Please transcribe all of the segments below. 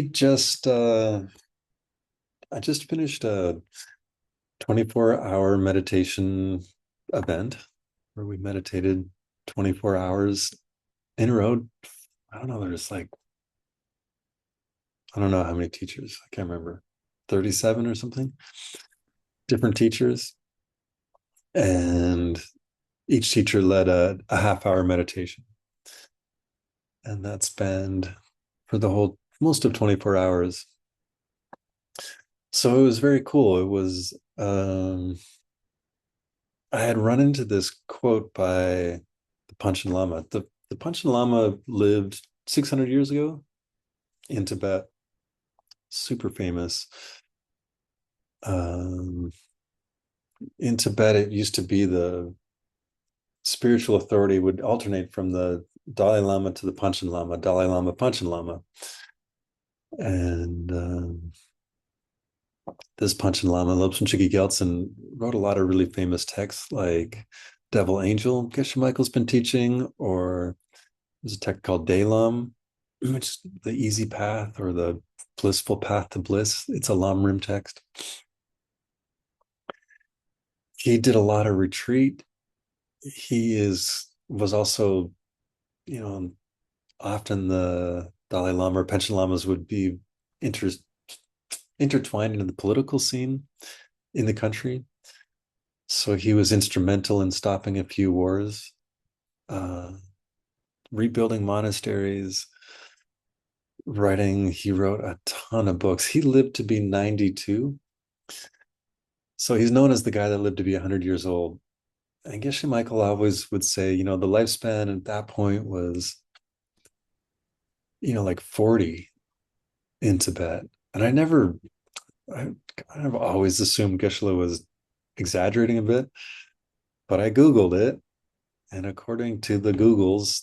Just I just finished a 24-hour meditation event where we meditated 24 hours in a row. I don't know, there's like I don't know how many teachers. I can't remember. 37 or something. Different teachers. And each teacher led a half-hour meditation. And that spanned for the whole most of 24 hours. So it was very cool. It was I had run into this quote by the Panchen Lama. The Panchen Lama lived 600 years ago in Tibet, super famous. Um, in Tibet, it used to be the spiritual authority would alternate from the Dalai Lama to the Panchen Lama, Dalai Lama, Panchen Lama. And this Panchen Lama, Lobsang Chökyi Gyaltsen, wrote a lot of really famous texts like Devil Angel, Geshe Michael's been teaching, or there's a text called Dalam, which is the easy path or the blissful path to bliss. It's a Lamrim text. He did a lot of retreat. Was also, you know, often the Dalai Lama or Panchen Lamas would be inter, intertwined into the political scene in the country. So he was instrumental in stopping a few wars, uh, rebuilding monasteries, writing. He wrote a ton of books. He lived to be 92. So he's known as the guy that lived to be 100 years old. And Geshe Michael always would say, the lifespan at that point was, like 40 in Tibet. And I kind of always assumed Geshe was exaggerating a bit, but I Googled it. And according to the Googles,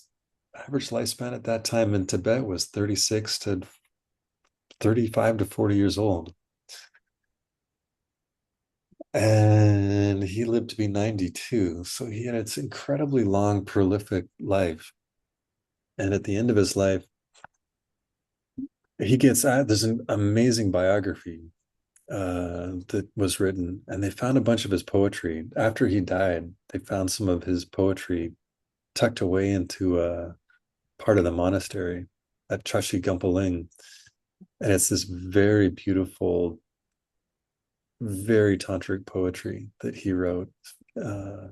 average lifespan at that time in Tibet was 36 to 35 to 40 years old. And he lived to be 92. So he had this incredibly long, prolific life. And at the end of his life, there's an amazing biography that was written, and they found a bunch of his poetry. After he died, they found some of his poetry tucked away into a part of the monastery at Chashi Gumpaling. And it's this very beautiful, very tantric poetry that he wrote. Uh,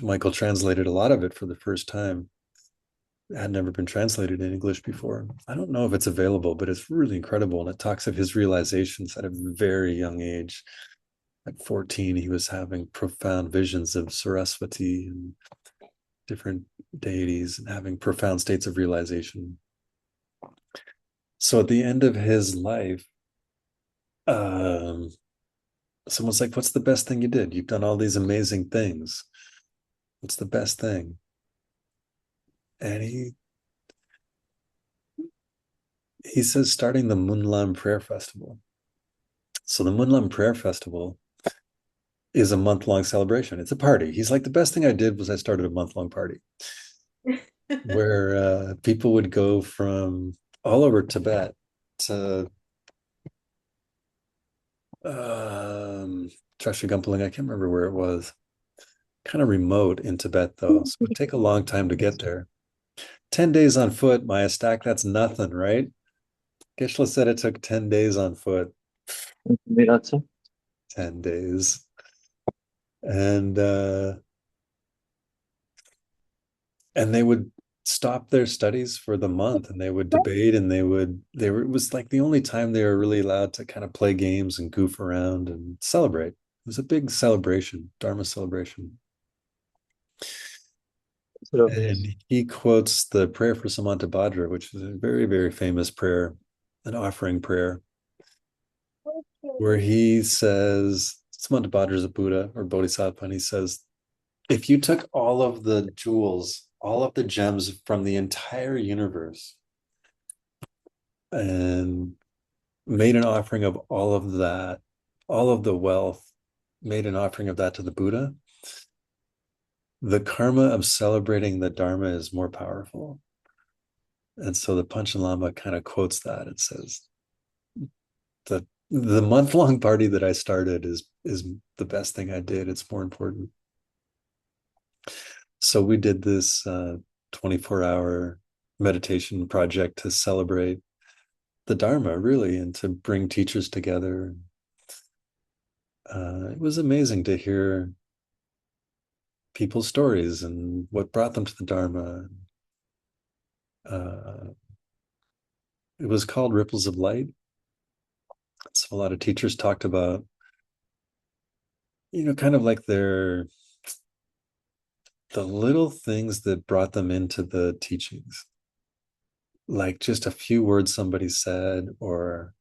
Michael translated a lot of it for the first time. It had never been translated in English before. I don't know if it's available, but it's really incredible. And it talks of his realizations at a very young age. At 14, he was having profound visions of Saraswati and different deities and having profound states of realization. So at the end of his life, someone's like, "What's the best thing you did? You've done all these amazing things. What's the best thing?" And he says, starting the MindLab Prayer Festival. So the MindLab Prayer Festival is a month-long celebration. It's a party. He's like, the best thing I did was I started a month-long party where people would go from all over Tibet to Trashigunpaling. I can't remember where it was. Kind of remote in Tibet, though. So it would take a long time to get there. 10 days on foot, Maya Stack, that's nothing, right? Gishla said it took 10 days on foot. That's 10 days. And they would stop their studies for the month and they would debate and it was like the only time they were really allowed to kind of play games and goof around and celebrate. It was a big celebration, Dharma celebration. And he quotes the prayer for Samantabhadra, which is a very, very famous prayer, an offering prayer, where he says, Samantabhadra is a Buddha or Bodhisattva, and he says, if you took all of the jewels, all of the gems from the entire universe and made an offering of all of that, all of the wealth, made an offering of that to the Buddha, the karma of celebrating the Dharma is more powerful. And so the Panchen Lama kind of quotes that. It says, the month-long party that I started is the best thing I did. It's more important. So we did this 24-hour meditation project to celebrate the Dharma, really, and to bring teachers together. It was amazing to hear people's stories and what brought them to the Dharma. Uh, it was called Ripples of Light. So a lot of teachers talked about, kind of like the little things that brought them into the teachings, like just a few words somebody said, or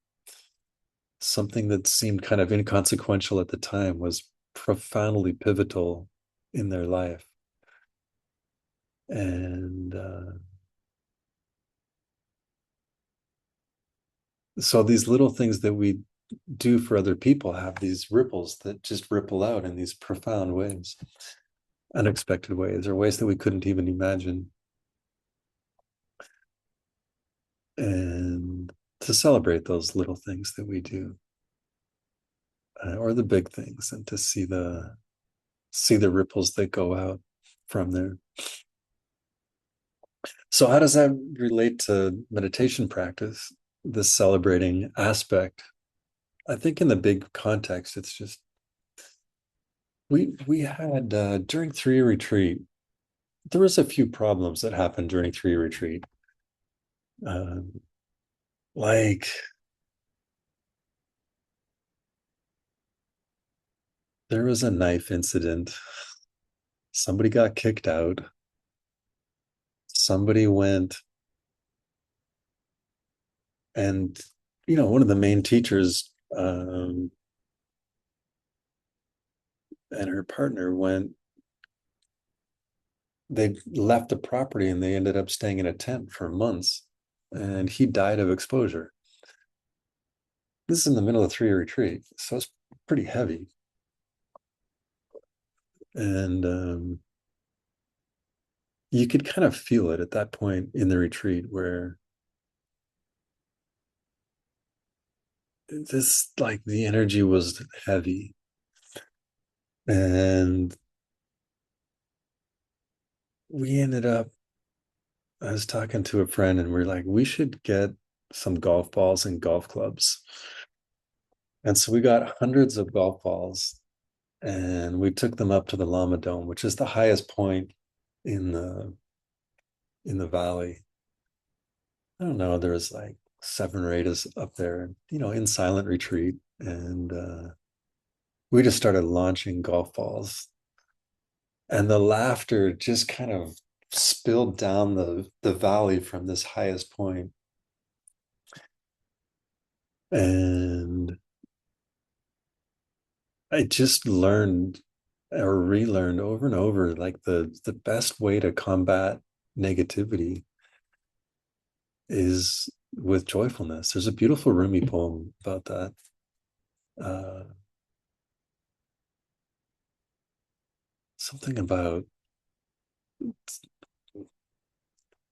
something that seemed kind of inconsequential at the time was profoundly pivotal in their life. And so these little things that we do for other people have these ripples that just ripple out in these profound ways, unexpected ways, or ways that we couldn't even imagine. And to celebrate those little things that we do, or the big things, and to see the ripples that go out from there. So how does that relate to meditation practice, this celebrating aspect? I think in the big context, it's just we had during 3 retreat, there was a few problems that happened during 3 retreat. Um, like there was a knife incident. Somebody got kicked out. Somebody went and one of the main teachers and her partner went. They left the property and they ended up staying in a tent for months, and he died of exposure. This is in the middle of 3 retreat, so it's pretty heavy. And you could kind of feel it at that point in the retreat where this, like, the energy was heavy. And we ended up, I was talking to a friend and we're like, we should get some golf balls and golf clubs. And so we got hundreds of golf balls and we took them up to the Lama Dome, which is the highest point in the valley. I don't know, there was like 7 or 8 is up there, in silent retreat. And we just started launching golf balls. And the laughter just kind of spilled down the valley from this highest point. And I just learned or relearned over and over, like the best way to combat negativity is with joyfulness. There's a beautiful Rumi poem about that. Uh, Something about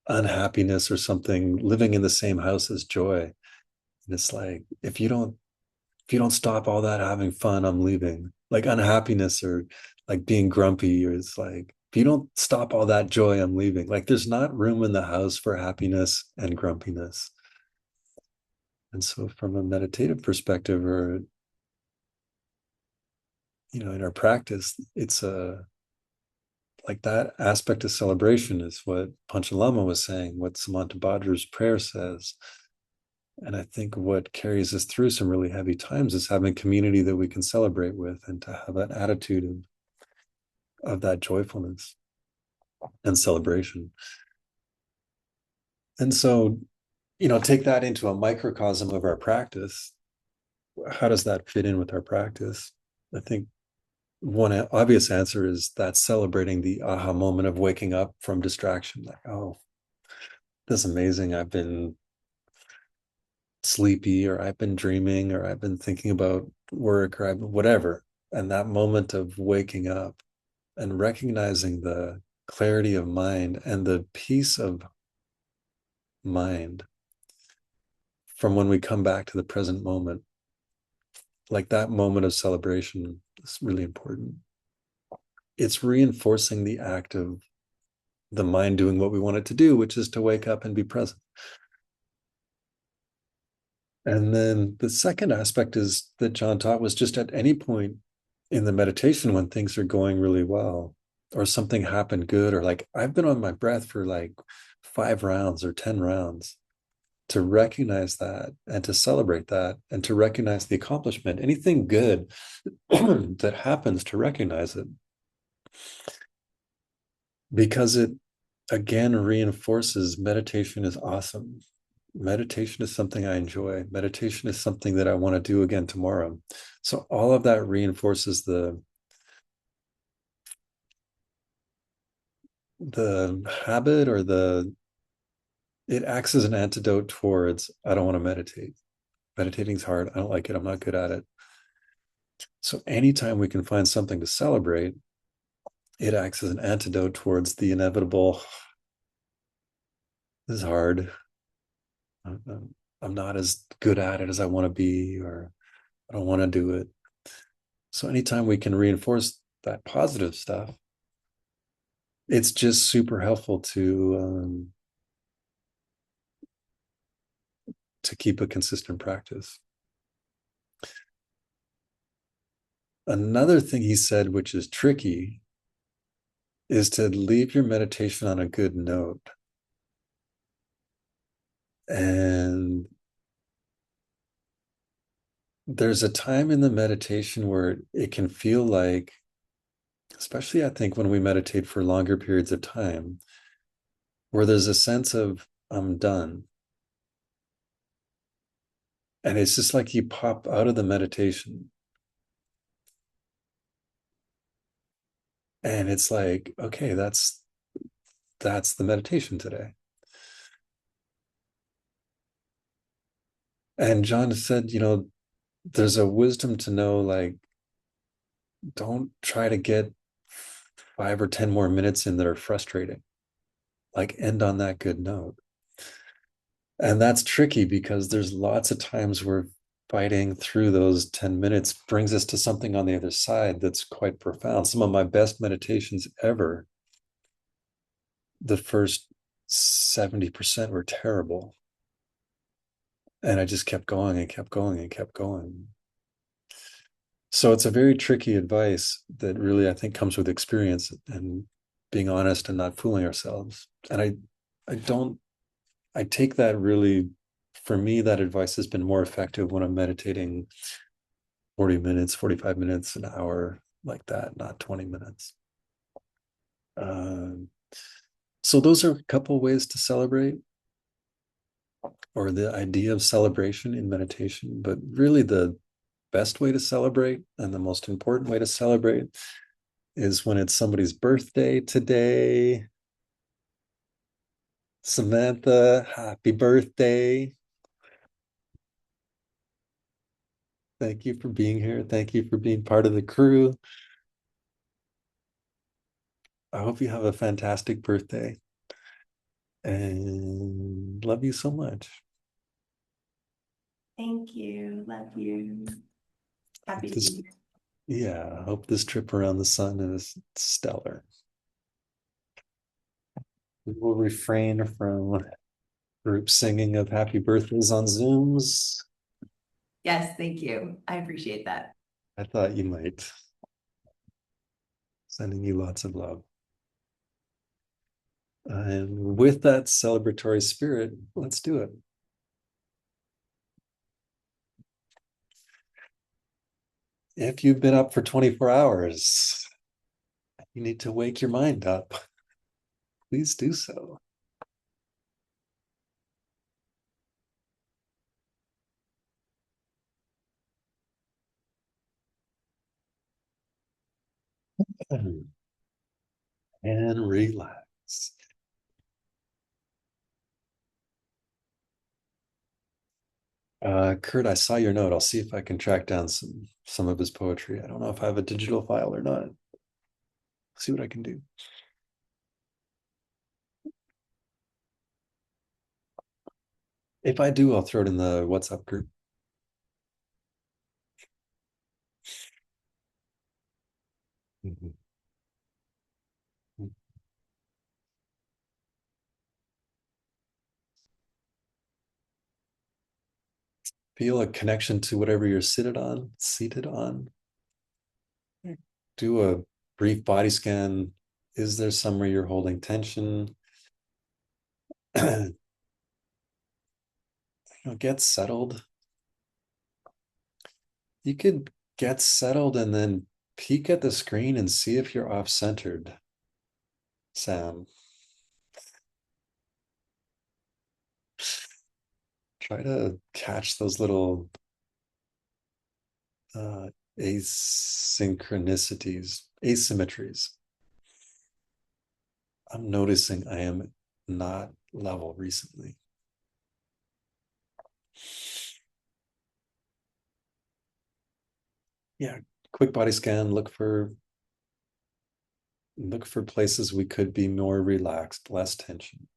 unhappiness or something, living in the same house as joy. And it's like, if you don't stop all that having fun, I'm leaving. Like unhappiness or like being grumpy, or it's like, if you don't stop all that joy, I'm leaving. Like there's not room in the house for happiness and grumpiness. And so from a meditative perspective, or in our practice, it's like that aspect of celebration is what Panchen Lama was saying, what Samantabhadra's prayer says. And I think what carries us through some really heavy times is having community that we can celebrate with, and to have an attitude of that joyfulness and celebration. And so, take that into a microcosm of our practice. How does that fit in with our practice? I think one obvious answer is that celebrating the aha moment of waking up from distraction. Like, oh, that's amazing. I've been sleepy, or I've been dreaming, or I've been thinking about work, or whatever. And that moment of waking up and recognizing the clarity of mind and the peace of mind from when we come back to the present moment. Like that moment of celebration is really important. It's reinforcing the act of the mind doing what we want it to do, which is to wake up and be present. And then the second aspect is that John taught was just at any point in the meditation when things are going really well, or something happened good, or like I've been on my breath for like 5 rounds or 10 rounds, to recognize that and to celebrate that and to recognize the accomplishment, anything good that happens, to recognize it, because it again reinforces meditation is awesome. Meditation is something I enjoy. Meditation is something that I want to do again tomorrow. So all of that reinforces the habit, or it acts as an antidote towards I don't want to meditate. Meditating's hard. I don't like it. I'm not good at it. So anytime we can find something to celebrate, it acts as an antidote towards the inevitable, this is hard. I'm not as good at it as I want to be, or I don't want to do it. So anytime we can reinforce that positive stuff, it's just super helpful to keep a consistent practice. Another thing he said, which is tricky, is to leave your meditation on a good note. And there's a time in the meditation where it can feel like, especially I think when we meditate for longer periods of time, where there's a sense of I'm done. And it's just like you pop out of the meditation. And it's like, okay, that's the meditation today. And John said, there's a wisdom to know, like, don't try to get 5 or 10 more minutes in that are frustrating. Like, end on that good note. And that's tricky because there's lots of times where fighting through those 10 minutes brings us to something on the other side that's quite profound. Some of my best meditations ever, the first 70% were terrible. And I just kept going and kept going and kept going. So it's a very tricky advice that really, I think, comes with experience and being honest and not fooling ourselves. And I take that really, for me, that advice has been more effective when I'm meditating 40 minutes, 45 minutes, an hour, like that, not 20 minutes. So those are a couple ways to celebrate, or the idea of celebration in meditation. But really, the best way to celebrate and the most important way to celebrate is when it's somebody's birthday today. Samantha, happy birthday. Thank you for being here. Thank you for being part of the crew. I hope you have a fantastic birthday and love you so much. Thank you. Love you. Happy to be here. Yeah, I hope this trip around the sun is stellar. We will refrain from group singing of happy birthdays on Zooms. Yes, thank you. I appreciate that. I thought you might. Sending you lots of love. And with that celebratory spirit, let's do it. If you've been up for 24 hours, you need to wake your mind up. Please do so. And relax. Kurt, I saw your note. I'll see if I can track down some of his poetry. I don't know if I have a digital file or not. See what I can do. If I do, I'll throw it in the WhatsApp group. Mhm. Feel a connection to whatever you're seated on. Do a brief body scan. Is there somewhere you're holding tension? Get settled. You could get settled and then peek at the screen and see if you're off centered, Sam. Try to catch those little uh, asymmetries. I'm noticing I am not level recently. Yeah, quick body scan. Look for places we could be more relaxed, less tension.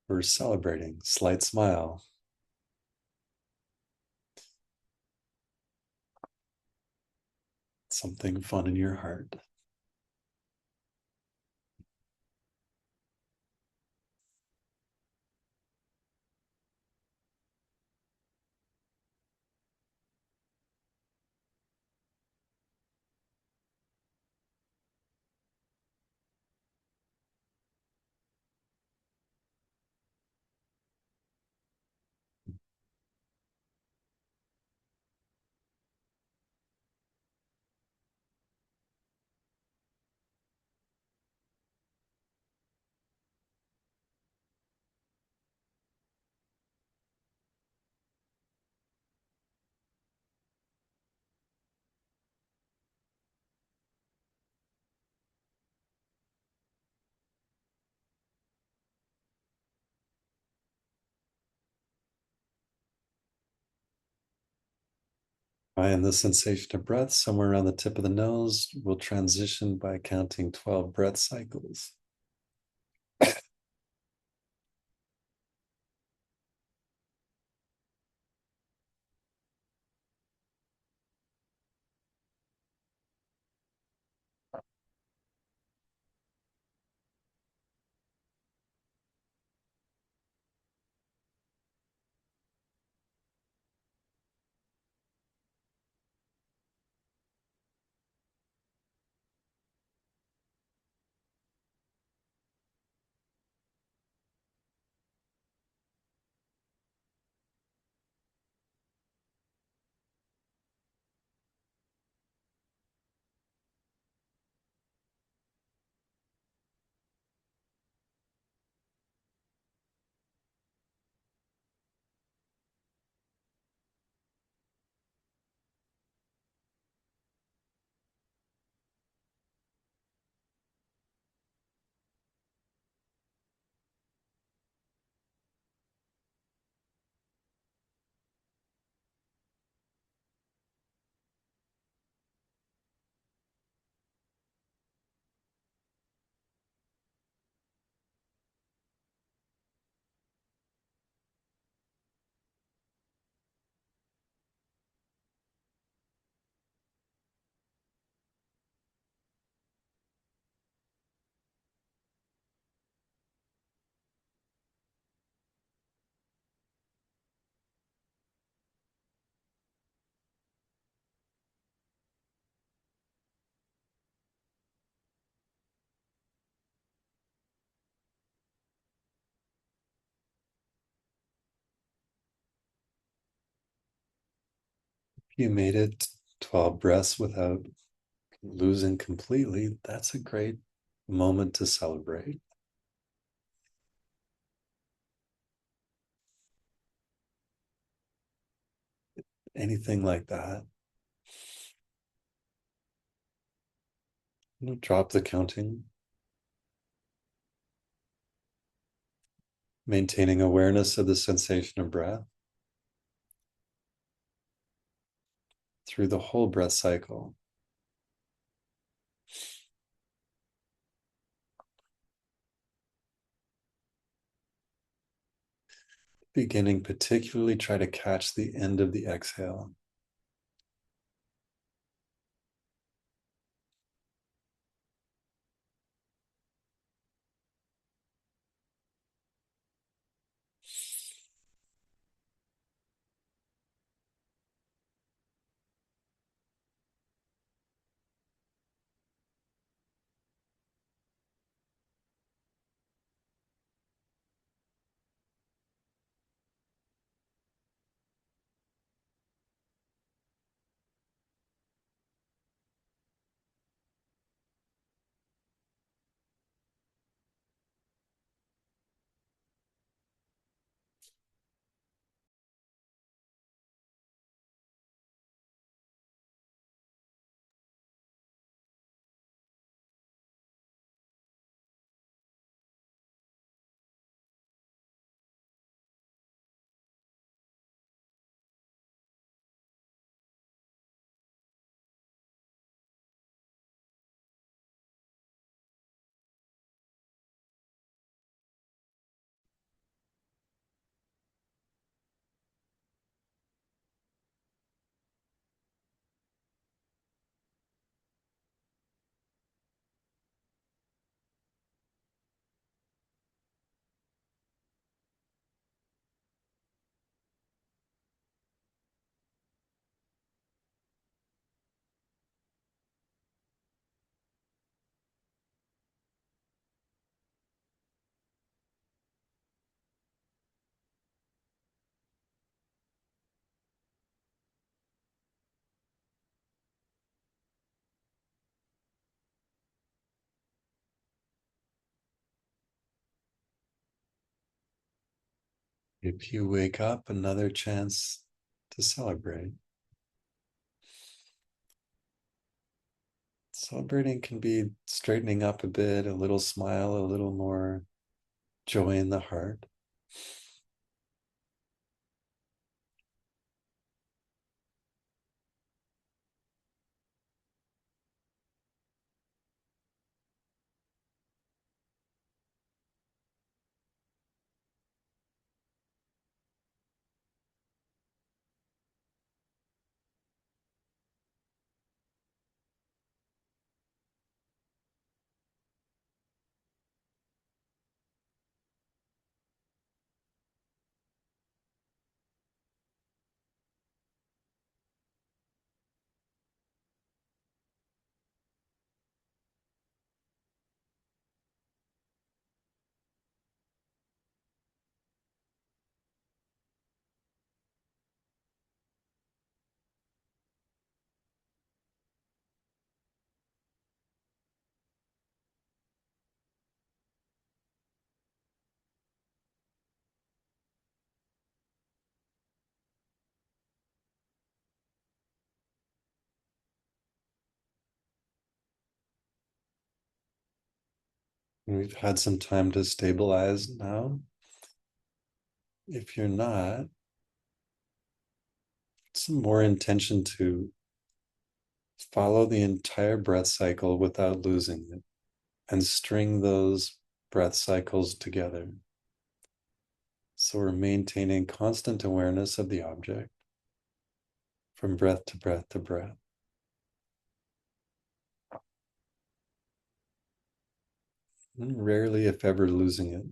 We're celebrating. Slight smile. Something fun in your heart. Find the sensation of breath somewhere around the tip of the nose. We'll transition by counting 12 breath cycles. You made it 12 breaths without losing completely. That's a great moment to celebrate. Anything like that. Drop the counting. Maintaining awareness of the sensation of breath through the whole breath cycle. beginning, particularly try to catch the end of the exhale. If you wake up, another chance to celebrate. Celebrating can be straightening up a bit, a little smile, a little more joy in the heart. We've had some time to stabilize now. If you're not, some more intention to follow the entire breath cycle without losing it and string those breath cycles together. So we're maintaining constant awareness of the object from breath to breath to breath. And rarely, if ever, losing it.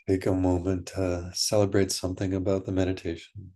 Take a moment to celebrate something about the meditation.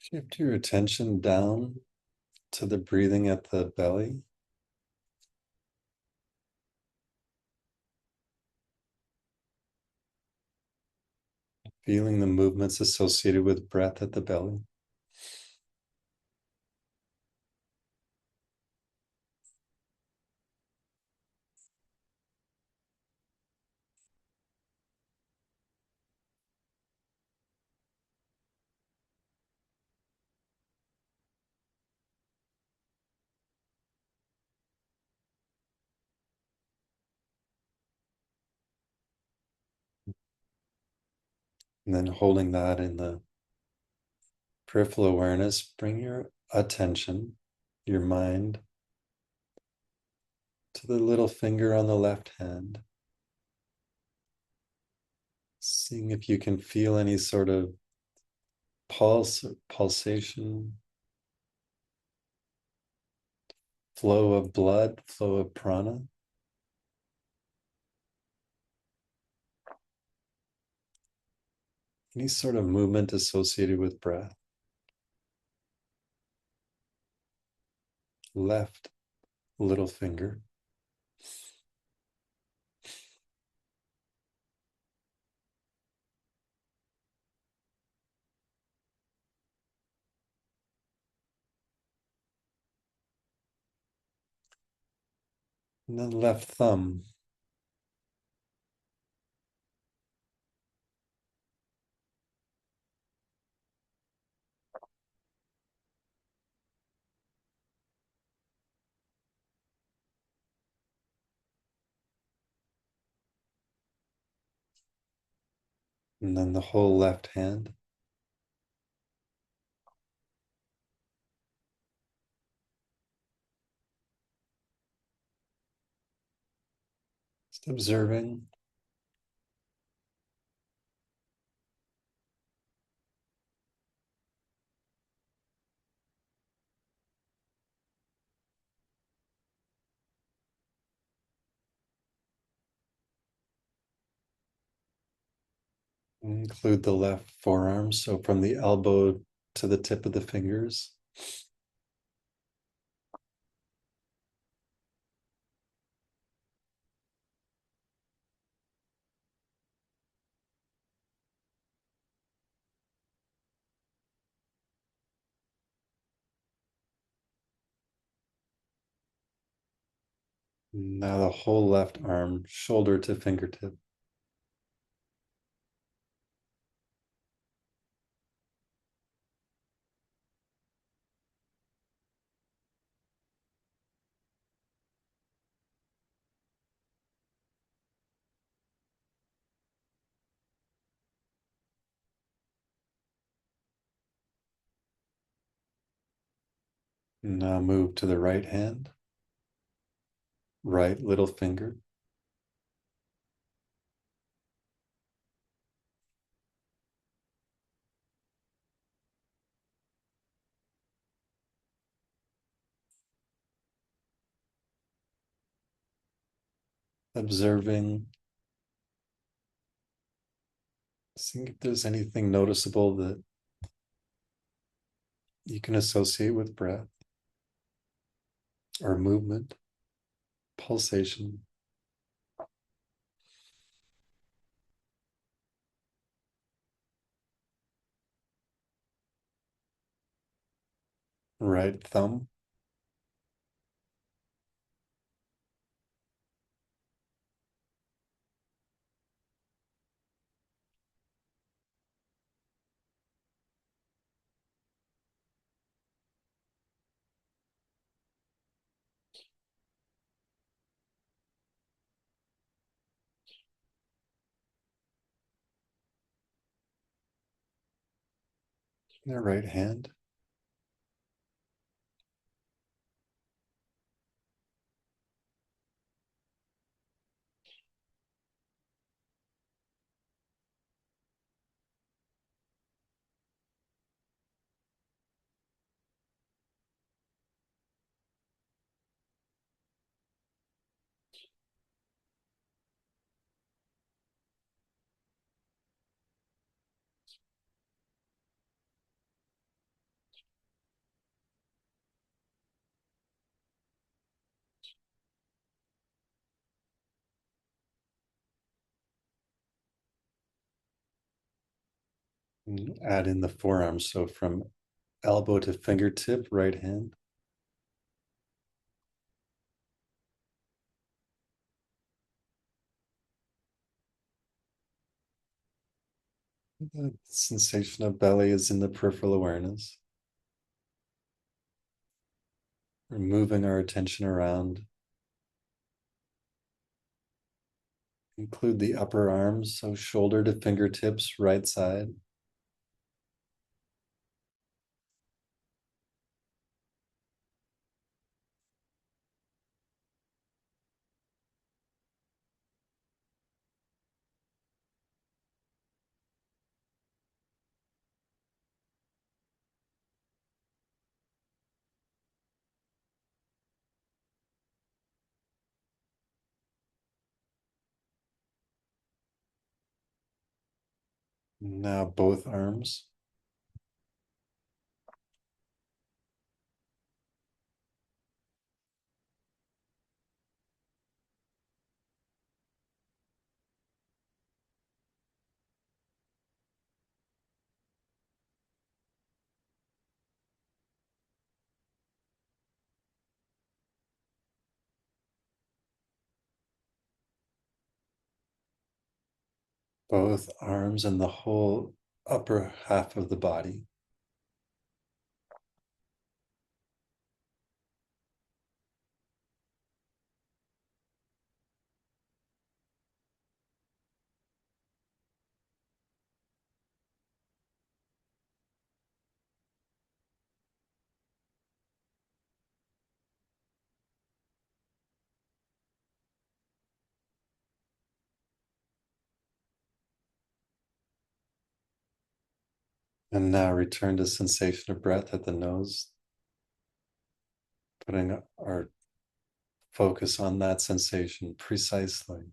Shift your attention down to the breathing at the belly. Feeling the movements associated with breath at the belly. And then holding that in the peripheral awareness, bring your attention, your mind, to the little finger on the left hand. Seeing if you can feel any sort of pulsation, flow of blood, flow of prana. Any sort of movement associated with breath. Left little finger. And then left thumb. And then the whole left hand. Just observing. Include the left forearm. So from the elbow to the tip of the fingers. Now the whole left arm, shoulder to fingertip. Now move to the right hand, right little finger. Observing, seeing if there's anything noticeable that you can associate with breath or movement, pulsation. Right thumb, the right hand, and add in the forearms. So from elbow to fingertip, right hand. The sensation of belly is in the peripheral awareness. We're moving our attention around. Include the upper arms, so shoulder to fingertips, right side. Now both arms. Both arms and the whole upper half of the body. And now return to sensation of breath at the nose, putting our focus on that sensation precisely.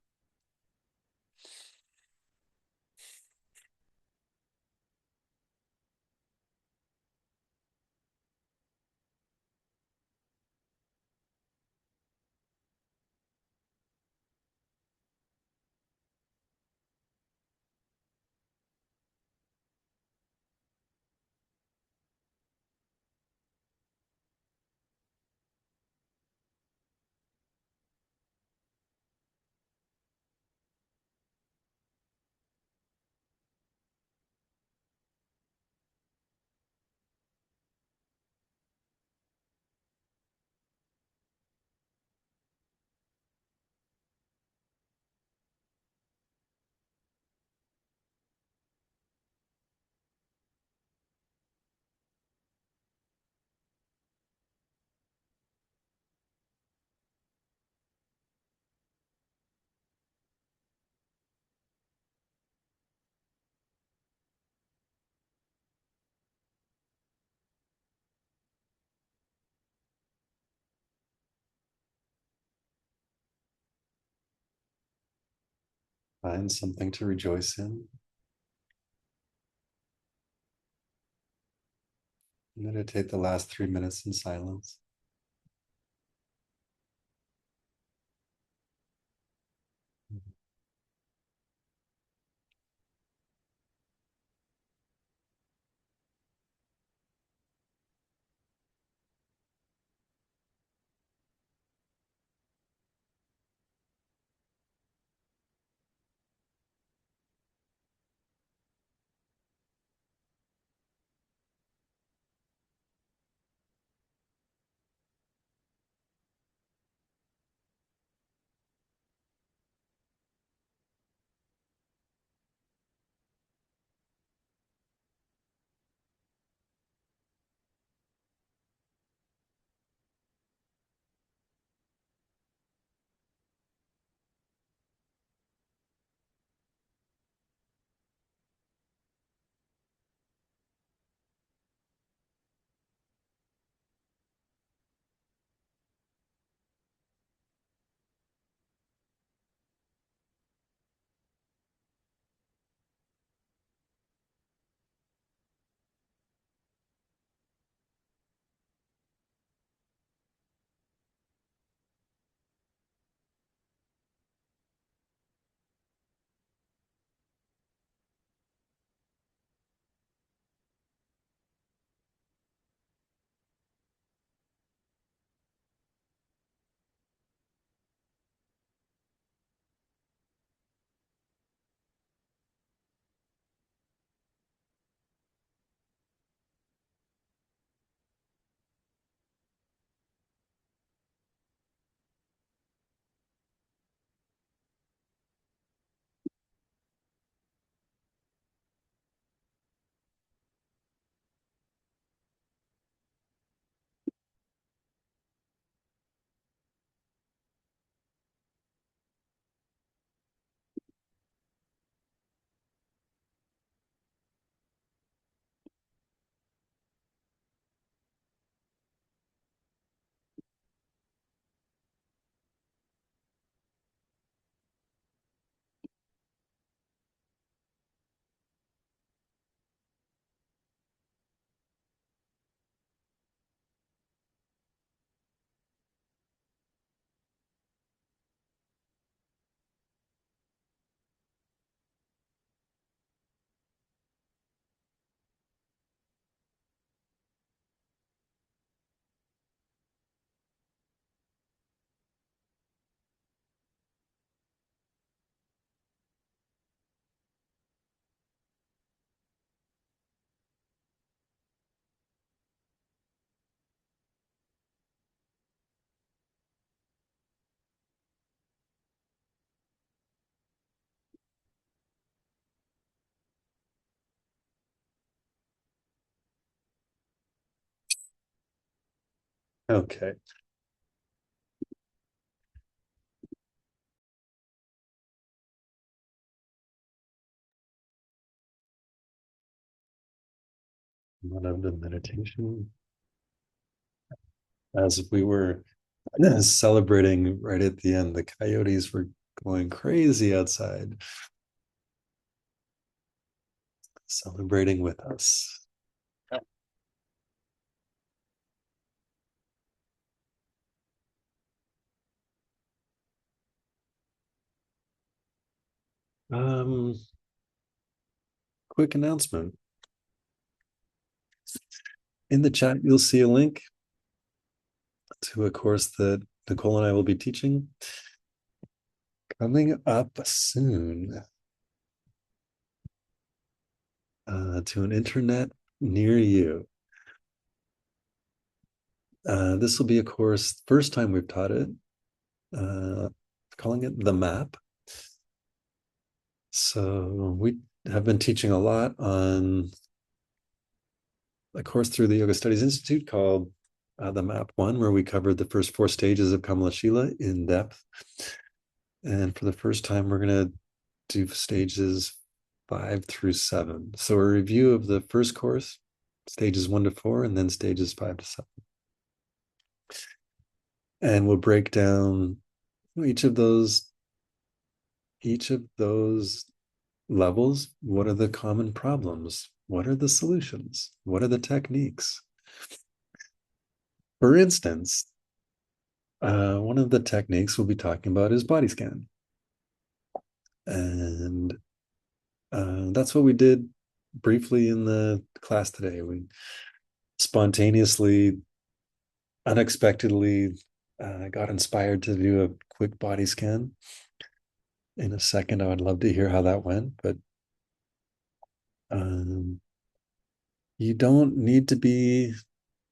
find something to rejoice in. Meditate the last 3 minutes in silence. Okay. One of the meditation. As we were celebrating right at the end, the coyotes were going crazy outside, celebrating with us. Um, Quick announcement. In the chat, you'll see a link to a course that Nicole and I will be teaching coming up soon to an internet near you. This will be a course, first time we've taught it, calling it The Map. So we have been teaching a lot on a course through the Yoga Studies Institute called The Map One, where we covered the first 4 stages of Kamalashila in depth. And for the first time, we're going to do stages 5 through 7. So a review of the first course, stages 1 to 4, and then stages 5 to 7. And we'll break down each of those each of those levels, what are the common problems? What are the solutions? What are the techniques? For instance, one of the techniques we'll be talking about is body scan. And that's what we did briefly in the class today. We spontaneously, unexpectedly got inspired to do a quick body scan. In a second, I would love to hear how that went, but um, you don't need to be,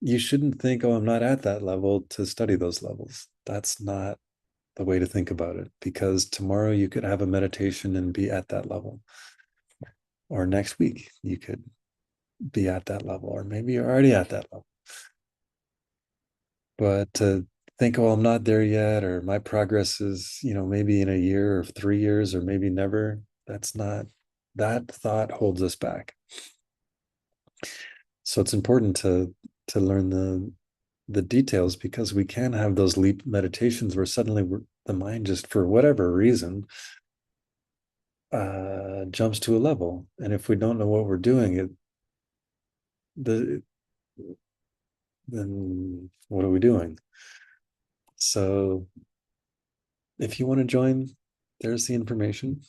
you shouldn't think, oh, I'm not at that level to study those levels. That's not the way to think about it, because tomorrow you could have a meditation and be at that level. Or next week you could be at that level, or maybe you're already at that level. But to think, oh, I'm not there yet, or my progress is, maybe in a year or 3 years, or maybe never, that's not, that thought holds us back. So it's important to learn the details, because we can have those leap meditations where suddenly the mind just, for whatever reason, jumps to a level. And if we don't know what we're doing, the then what are we doing? So if you want to join, there's the information.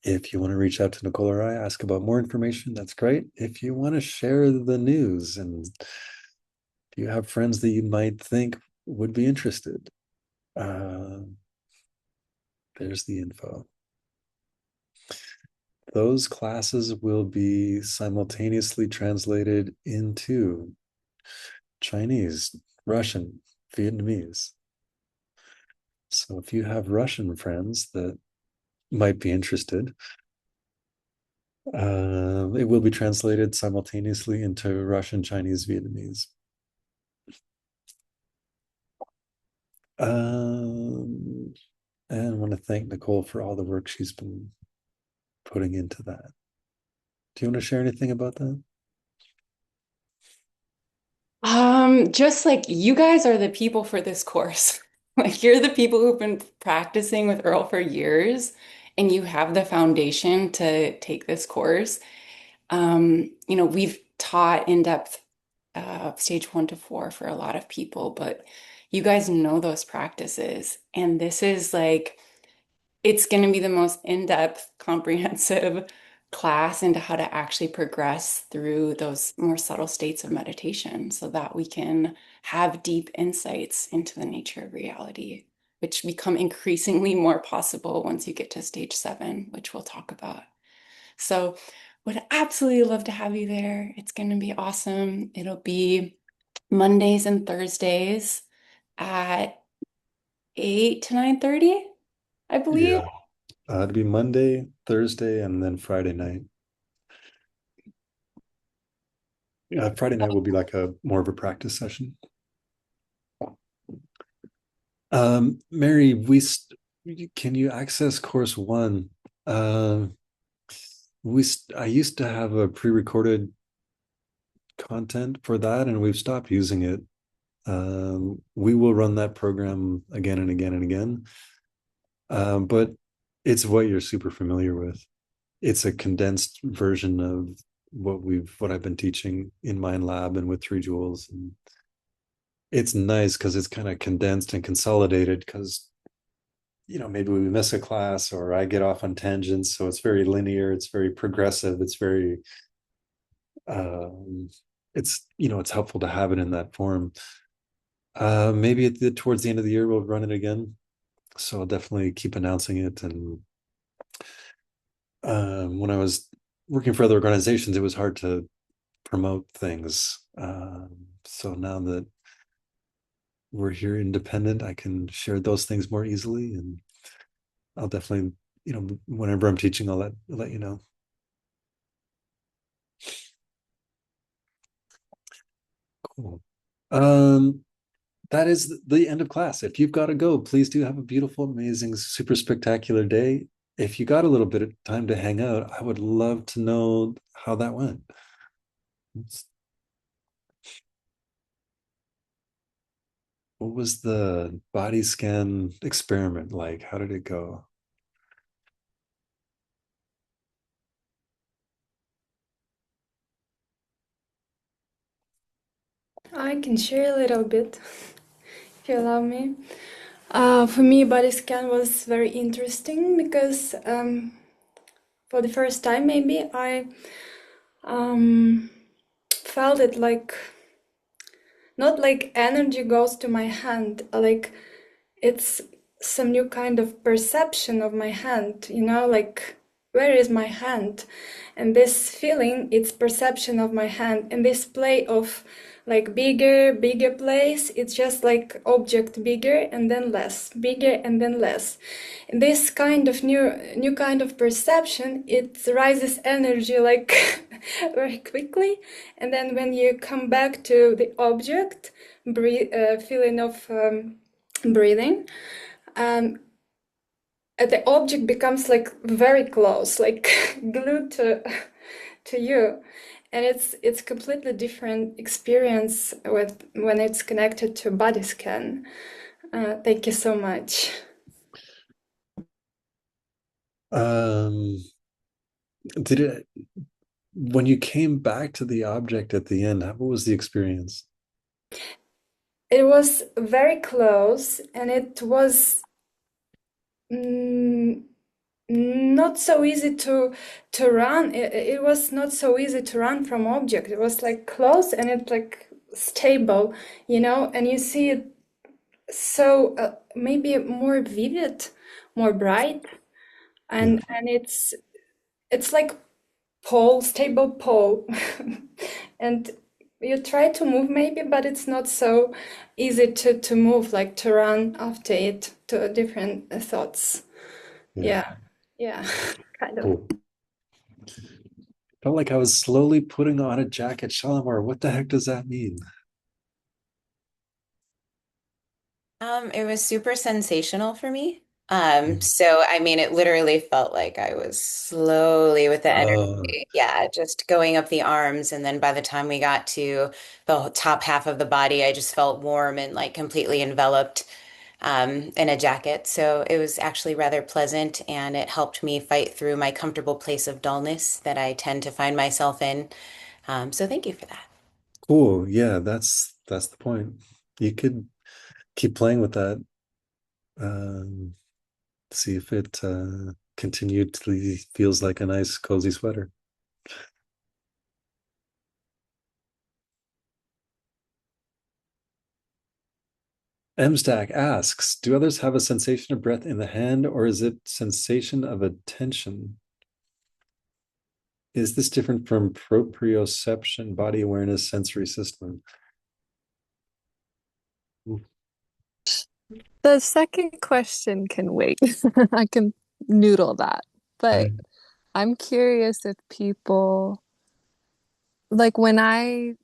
If you want to reach out to Nicole or I, ask about more information, that's great. If you want to share the news, and if you have friends that you might think would be interested, uh, there's the info. Those classes will be simultaneously translated into Chinese, Russian, Vietnamese. So if you have Russian friends that might be interested, it will be translated simultaneously into Russian, Chinese, Vietnamese. And I want to thank Nicole for all the work she's been putting into that. Do you want to share anything about that? Just like you guys are the people for this course. Like you're the people who've been practicing with Earl for years, and you have the foundation to take this course. We've taught in-depth stage 1 to 4 for a lot of people, but you guys know those practices, and this is like it's going to be the most in-depth, comprehensive class into how to actually progress through those more subtle states of meditation so that we can have deep insights into the nature of reality, which become increasingly more possible once you get to stage 7, which we'll talk about. So, would absolutely love to have you there. It's going to be awesome. It'll be Mondays and Thursdays at 8 to 9:30, I believe. Yeah. It'd be Monday, Thursday, and then Friday night. Friday night will be like a more of a practice session. Mary, can you access course 1? I used to have a pre-recorded content for that, and we've stopped using it. We will run that program again and again and again. But it's what you're super familiar with. It's a condensed version of what I've been teaching in MindLab and with 3 Jewels. And it's nice because it's kind of condensed and consolidated, because maybe we miss a class or I get off on tangents. So it's very linear, it's very progressive, it's very it's helpful to have it in that form. Maybe towards the end of the year we'll run it again. So I'll definitely keep announcing it. And when I was working for other organizations, it was hard to promote things. So now that we're here independent, I can share those things more easily. And I'll definitely, whenever I'm teaching, I'll let you know. Cool. That is the end of class. If you've got to go, please do have a beautiful, amazing, super spectacular day. If you got a little bit of time to hang out, I would love to know how that went. What was the body scan experiment like? How did it go? I can share a little bit if you allow me. For me, body scan was very interesting because for the first time, maybe I um, felt it like not like energy goes to my hand, like it's some new kind of perception of my hand, like where is my hand? And this feeling, it's perception of my hand, and this play of like bigger place, it's just like object bigger and then less, bigger and then less. And this kind of new kind of perception, it rises energy like very quickly, and then when you come back to the object, feeling of breathing, um, the object becomes like very close, like glued to you, and it's completely different experience with when it's connected to body scan. Thank you so much. Um, did it when you came back to the object at the end, what was the experience? It was very close, and it was mm, not so easy to run. It was not so easy to run from object. It was like close and it's like stable, and you see it so maybe more vivid, more bright, Yeah. and it's like stable pole, and you try to move maybe, but it's not so easy to move, like to run after it to different thoughts. Yeah. Yeah, yeah, kind of. Cool. Felt like I was slowly putting on a jacket. Shalimar, what the heck does that mean? It was super sensational for me. Mm. So I mean, it literally felt like I was slowly with the Oh, energy, yeah, just going up the arms, and then by the time we got to the top half of the body, I just felt warm and like completely enveloped in a jacket. So it was actually rather pleasant, and it helped me fight through my comfortable place of dullness that I tend to find myself in. So thank you for that. cool. Yeah, that's the point. You could keep playing with that. Um, See if it continually feels like a nice, cozy sweater. MStack asks, do others have a sensation of breath in the hand, or is it sensation of attention? Is this different from proprioception, body awareness, sensory system? The second question can wait. I can noodle that. But Okay. I'm curious if people, like when I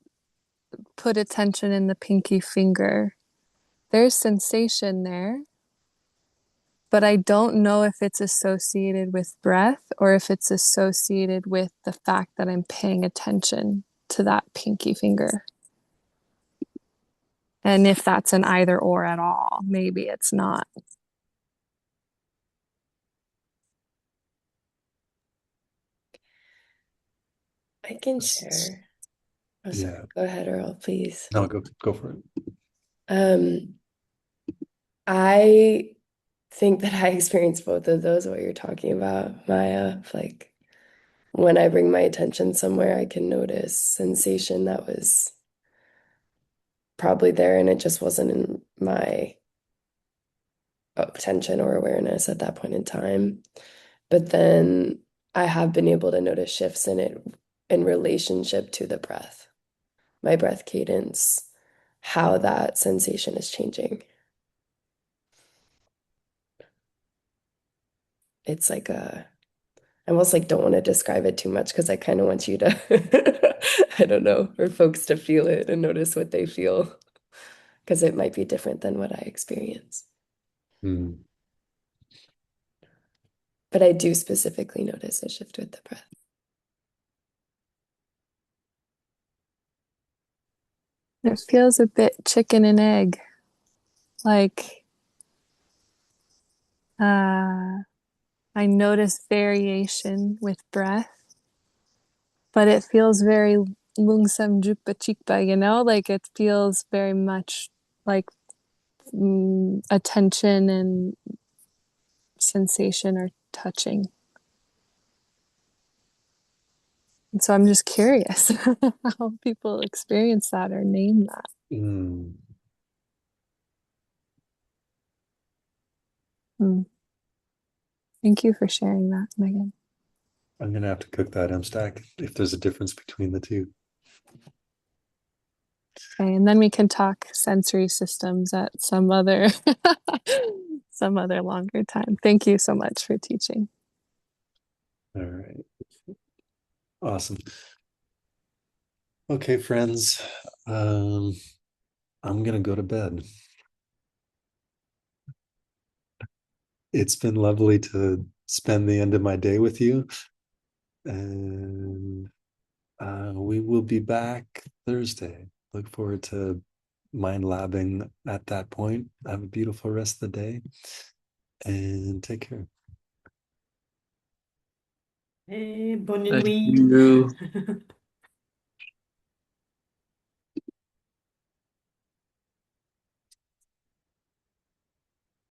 put attention in the pinky finger, there's sensation there, but I don't know if it's associated with breath or if it's associated with the fact that I'm paying attention to that pinky finger. And if that's an either or at all, maybe it's not. I can share. Oh, sorry. Yeah. Go ahead, Earl, please. No, go for it. Um, I think that I experienced both of those, what you're talking about, Maya. Like when I bring my attention somewhere, I can notice sensation that was probably there and it just wasn't in my attention or awareness at that point in time. But then I have been able to notice shifts in it in relationship to the breath, my breath cadence, how that sensation is changing. It's like I almost like don't want to describe it too much because I kind of want you to, I don't know, for folks to feel it and notice what they feel because it might be different than what I experience. Hmm. But I do specifically notice a shift with the breath. It feels a bit chicken and egg. Like, I notice variation with breath, but it feels very lungsam jukpa chikpa, you know, like it feels very much like attention and sensation or touching. And so I'm just curious how people experience that or name that. Mm. Thank you for sharing that, Megan. I'm gonna have to cook that M-stack if there's a difference between the two. Okay, and then we can talk sensory systems at some other some other longer time. Thank you so much for teaching. All right. Awesome. Okay, friends. I'm gonna go to bed. It's been lovely to spend the end of my day with you. And we will be back Thursday. Look forward to mind labbing at that point. Have a beautiful rest of the day and take care. Et bonne Thank nuit. you.